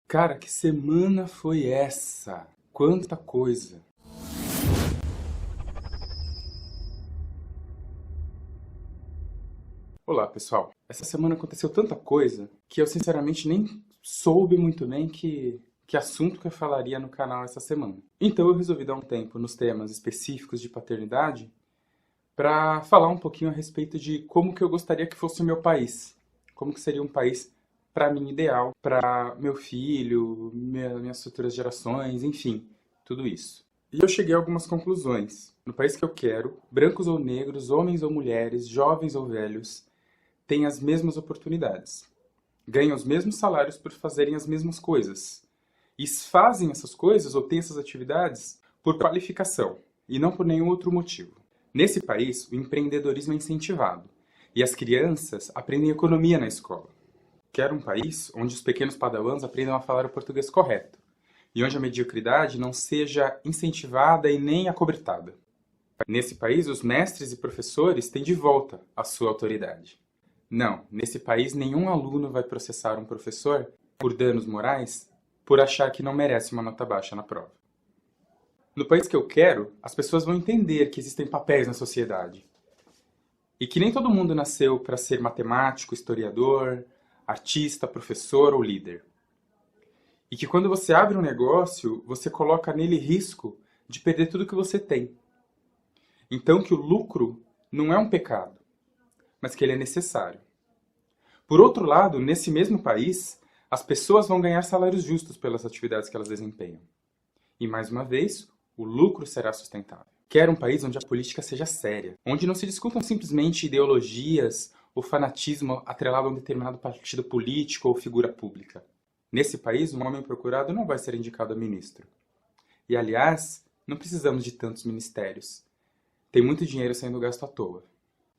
Cara, que semana foi essa? Quanta coisa! Olá, pessoal. Essa semana aconteceu tanta coisa que eu sinceramente nem soube muito bem que assunto que eu falaria no canal essa semana. Então eu resolvi dar um tempo nos temas específicos de paternidade para falar um pouquinho a respeito de como que eu gostaria que fosse o meu país. Como que seria um país para mim ideal, para meu filho, minhas futuras gerações, enfim, tudo isso. E eu cheguei a algumas conclusões. No país que eu quero, brancos ou negros, homens ou mulheres, jovens ou velhos, têm as mesmas oportunidades. Ganham os mesmos salários por fazerem as mesmas coisas. E fazem essas coisas ou têm essas atividades por qualificação e não por nenhum outro motivo. Nesse país, o empreendedorismo é incentivado e as crianças aprendem economia na escola. Quero um país onde os pequenos padawans aprendam a falar o português correto e onde a mediocridade não seja incentivada e nem acobertada. Nesse país, os mestres e professores têm de volta a sua autoridade. Não, nesse país nenhum aluno vai processar um professor por danos morais por achar que não merece uma nota baixa na prova. No país que eu quero, as pessoas vão entender que existem papéis na sociedade e que nem todo mundo nasceu para ser matemático, historiador, artista, professor ou líder. E que quando você abre um negócio, você coloca nele risco de perder tudo que você tem. Então que o lucro não é um pecado, mas que ele é necessário. Por outro lado, nesse mesmo país, as pessoas vão ganhar salários justos pelas atividades que elas desempenham. E mais uma vez, o lucro será sustentável. Quero um país onde a política seja séria, onde não se discutam simplesmente ideologias ou fanatismo atrelado a um determinado partido político ou figura pública. Nesse país, um homem procurado não vai ser indicado a ministro. E, aliás, não precisamos de tantos ministérios. Tem muito dinheiro sendo gasto à toa.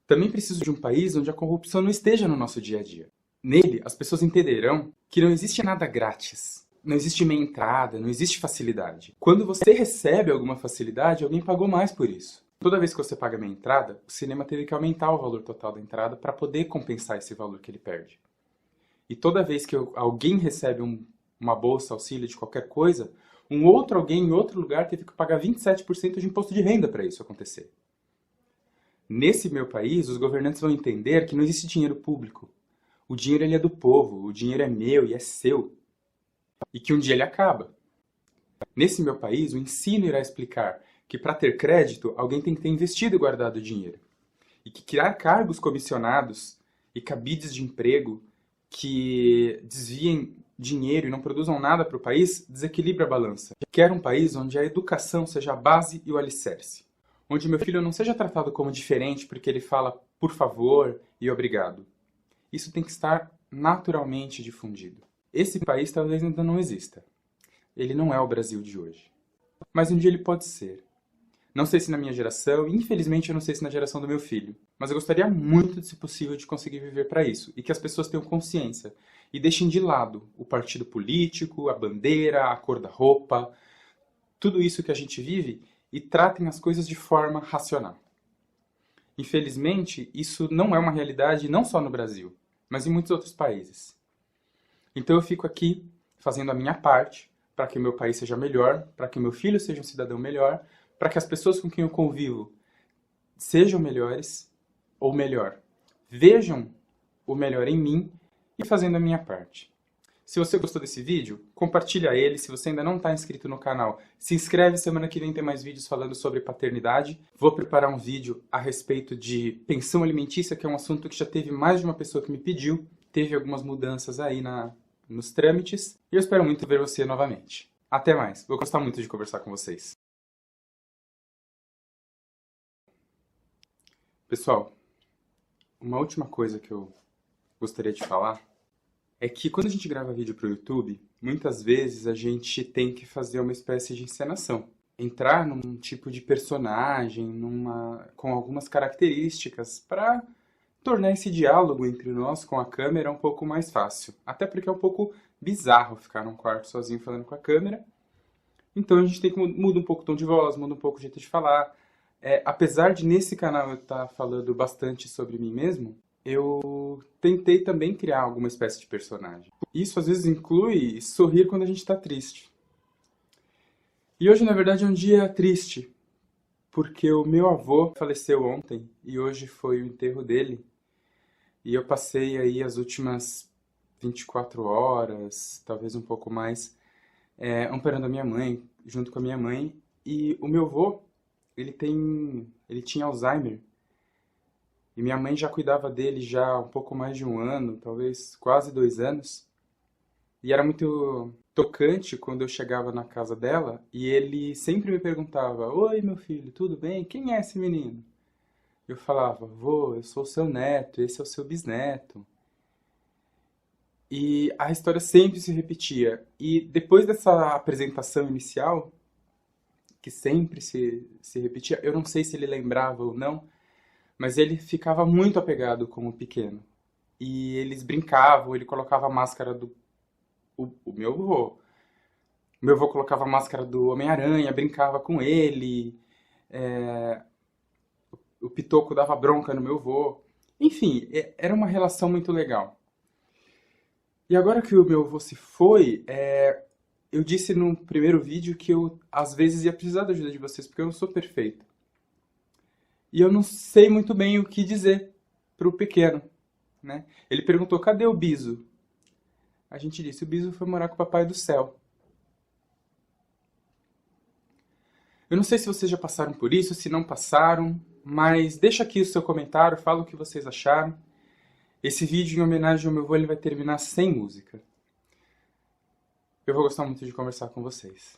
Também preciso de um país onde a corrupção não esteja no nosso dia a dia. Nele, as pessoas entenderão que não existe nada grátis. Não existe meia entrada, não existe facilidade. Quando você recebe alguma facilidade, alguém pagou mais por isso. Toda vez que você paga meia entrada, o cinema teve que aumentar o valor total da entrada para poder compensar esse valor que ele perde. E toda vez que alguém recebe uma bolsa, auxílio de qualquer coisa, um outro alguém em outro lugar teve que pagar 27% de imposto de renda para isso acontecer. Nesse meu país, os governantes vão entender que não existe dinheiro público. O dinheiro ele é do povo, o dinheiro é meu e é seu. E que um dia ele acaba. Nesse meu país, o ensino irá explicar que para ter crédito, alguém tem que ter investido e guardado o dinheiro. E que criar cargos comissionados e cabides de emprego que desviem dinheiro e não produzam nada para o país desequilibra a balança. Quero um país onde a educação seja a base e o alicerce. Onde meu filho não seja tratado como diferente porque ele fala por favor e obrigado. Isso tem que estar naturalmente difundido. Esse país talvez ainda não exista. Ele não é o Brasil de hoje. Mas um dia ele pode ser. Não sei se na minha geração, e infelizmente eu não sei se na geração do meu filho. Mas eu gostaria muito, se possível, de conseguir viver para isso. E que as pessoas tenham consciência. E deixem de lado o partido político, a bandeira, a cor da roupa. Tudo isso que a gente vive e tratem as coisas de forma racional. Infelizmente, isso não é uma realidade não só no Brasil, mas em muitos outros países. Então eu fico aqui fazendo a minha parte para que o meu país seja melhor, para que o meu filho seja um cidadão melhor, para que as pessoas com quem eu convivo sejam melhores, ou melhor, vejam o melhor em mim e fazendo a minha parte. Se você gostou desse vídeo, compartilha ele. Se você ainda não está inscrito no canal, se inscreve. Semana que vem tem mais vídeos falando sobre paternidade. Vou preparar um vídeo a respeito de pensão alimentícia, que é um assunto que já teve mais de uma pessoa que me pediu. Teve algumas mudanças aí nos trâmites. E eu espero muito ver você novamente. Até mais. Vou gostar muito de conversar com vocês. Pessoal, uma última coisa que eu gostaria de falar é que quando a gente grava vídeo para o YouTube, muitas vezes a gente tem que fazer uma espécie de encenação. Entrar num tipo de personagem, com algumas características, para tornar esse diálogo entre nós com a câmera um pouco mais fácil. Até porque é um pouco bizarro ficar num quarto sozinho falando com a câmera. Então a gente tem que mudar um pouco o tom de voz, muda um pouco o jeito de falar. Apesar de nesse canal eu estar falando bastante sobre mim mesmo, eu tentei também criar alguma espécie de personagem. Isso às vezes inclui sorrir quando a gente está triste. E hoje, na verdade, é um dia triste, porque o meu avô faleceu ontem e hoje foi o enterro dele. E eu passei aí as últimas 24 horas, talvez um pouco mais, amparando a minha mãe, junto com a minha mãe. E o meu avô, ele tinha Alzheimer. E minha mãe já cuidava dele já há um pouco mais de um ano, talvez quase 2 anos. E era muito tocante quando eu chegava na casa dela e ele sempre me perguntava: Oi, meu filho, tudo bem? Quem é esse menino? Eu falava: Vô, eu sou o seu neto, esse é o seu bisneto. E a história sempre se repetia. E depois dessa apresentação inicial, que sempre se repetia, eu não sei se ele lembrava ou não, mas ele ficava muito apegado com o pequeno. E eles brincavam, ele colocava a máscara do... O meu avô. O meu avô colocava a máscara do Homem-Aranha, brincava com ele. O Pitoco dava bronca no meu avô. Enfim, era uma relação muito legal. E agora que o meu avô se foi, eu disse no primeiro vídeo que eu, às vezes, ia precisar da ajuda de vocês, porque eu não sou perfeito. E eu não sei muito bem o que dizer pro pequeno, né? Ele perguntou: cadê o Biso? A gente disse: o Biso foi morar com o Papai do Céu. Eu não sei se vocês já passaram por isso, se não passaram, mas deixa aqui o seu comentário, fala o que vocês acharam. Esse vídeo em homenagem ao meu avô, ele vai terminar sem música. Eu vou gostar muito de conversar com vocês.